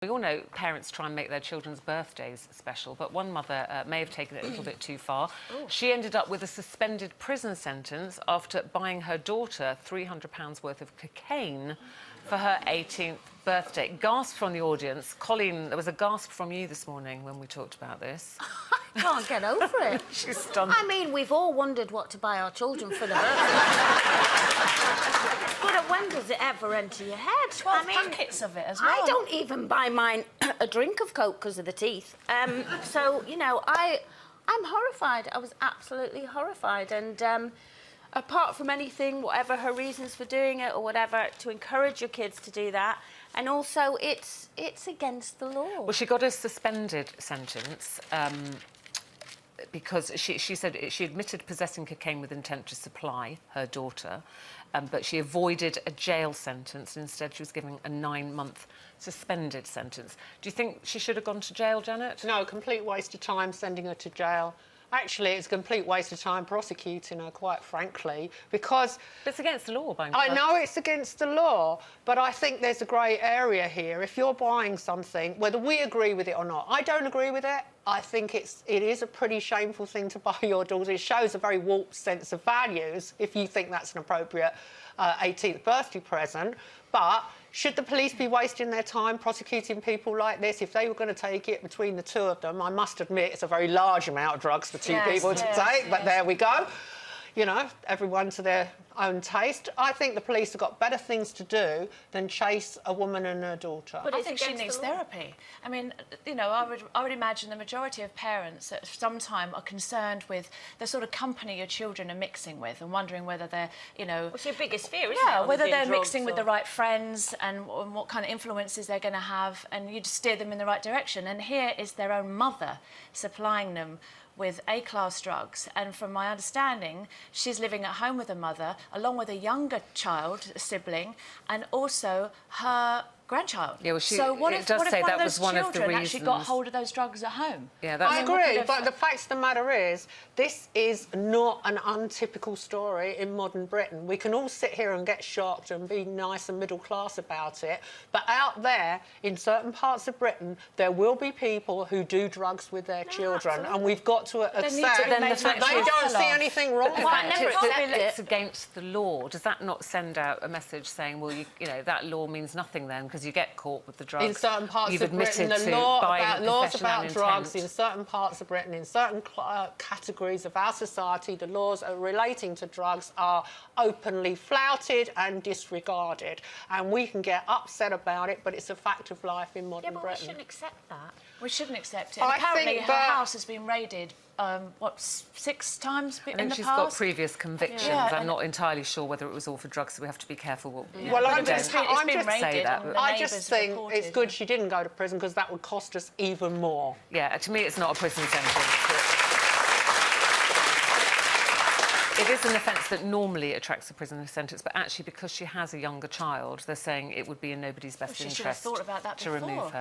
We all know parents try and make their children's birthdays special, but one mother may have taken it a little bit too far. Ooh. She ended up with a suspended prison sentence after buying her daughter £300 worth of cocaine for her 18th birthday. Gasp from the audience. Colleen, there was a gasp from you this morning when we talked about this. I can't get over it. She's stunned. I mean, we've all wondered what to buy our children for their birthday. But when does it ever enter your head? 12 packets of it as well. I don't even buy mine a drink of Coke because of the teeth. So, you know, I'm horrified. I was absolutely horrified. And apart from anything, whatever her reasons for doing it or whatever, to encourage your kids to do that. And also, it's against the law. Well, she got a suspended sentence because she said she admitted possessing cocaine with intent to supply her daughter, but she avoided a jail sentence, and instead she was given a 9-month suspended sentence. Do you think she should have gone to jail, Janet? No, complete waste of time sending her to jail. Actually, it's a complete waste of time prosecuting her, quite frankly, because... But it's against the law, buying I know it's against the law, but I think there's a grey area here. If you're buying something, whether we agree with it or not, I don't agree with it. I think it is a pretty shameful thing to buy your daughter. It shows a very warped sense of values, if you think that's an appropriate 18th birthday present. But should the police be wasting their time prosecuting people like this? If they were going to take it between the two of them, I must admit it's a very large amount of drugs for two people to take, but there we go. You know, everyone to their own taste. I think the police have got better things to do than chase a woman and her daughter. But I think she needs therapy. I mean, you know, I would imagine the majority of parents at some time are concerned with the sort of company your children are mixing with and wondering whether they're, you know... What's your biggest fear, isn't it? Yeah, whether they're mixing with the right friends and what kind of influences they're going to have, and you just steer them in the right direction. And here is their own mother supplying them with A-class drugs, and from my understanding, she's living at home with her mother, along with a younger child, a sibling, and also her grandchild. Yeah, well, so what if does say one that of was those one of the children actually got reasons. hold of those drugs at home? Yeah, that's... I agree, but the fact of the matter is, this is not an untypical story in modern Britain. We can all sit here and get shocked and be nice and middle class about it, but out there, in certain parts of Britain, there will be people who do drugs with their children, absolutely. and we've got to accept then the that fact they is- don't see anything wrong The with fact it. it's against the law, does that not send out a message saying, well, you know, that law means nothing then because you get caught with the drugs? In certain parts You've of Britain, admitted the to law buying about with laws possession about and drugs intent. in certain parts of Britain, in certain categories of our society, the laws relating to drugs are openly flouted and disregarded. And we can get upset about it, but it's a fact of life in modern but Britain. we shouldn't accept that. We shouldn't accept it. I Apparently, think her that- house has been raided, 6 times in the past? She's got previous convictions. Yeah, I'm not entirely sure whether it was all for drugs, so we have to be careful what we Well, I'm don't just, it's I'm been just raided say that. and the I just neighbours think reported. it's good she didn't go to prison because that would cost us even more. Yeah, to me, it's not a prison sentence. It is an offence that normally attracts a prison sentence, but actually, because she has a younger child, they're saying it would be in nobody's best She should have interest thought about that to before. remove her.